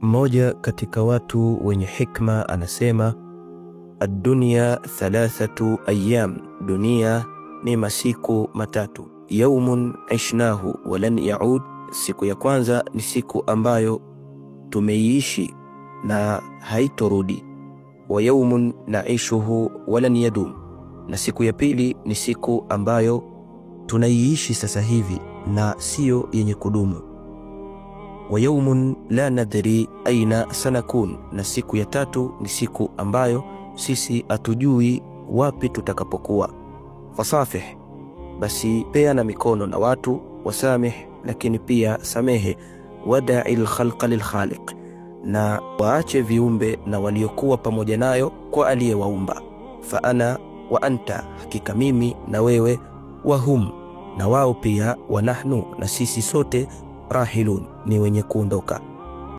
Mmoja katika watu wenye hikma anasema, ad-dunya thalathatu ayyam, dunia ni masiku matatu. Yawmun ishnahu walan yaud, siku ya kwanza ni siku ambayo tumeiishi na haitorudi. Wa yawmun naishuhu walan yadum, na siku ya pili ni siku ambayo tunaiishi sasa hivi na sio yenye kudumu. Wa yawmun la nadri aina sanakun, na siku ya tatu ni siku ambayo sisi hatujui wapi tutakapokuwa. Fasafih, basi peana mikono na watu, wasamih, lakini pia samehe, wada'il khalqa lil khaliq, na waache viumbe na waliokuwa pamoja nayo kwa aliyewaumba. Fa ana wa anta, hakika mimi na wewe, wa hum, na wao pia, wa nahnu, na sisi sote, rahilun, ni wenye kuondoka.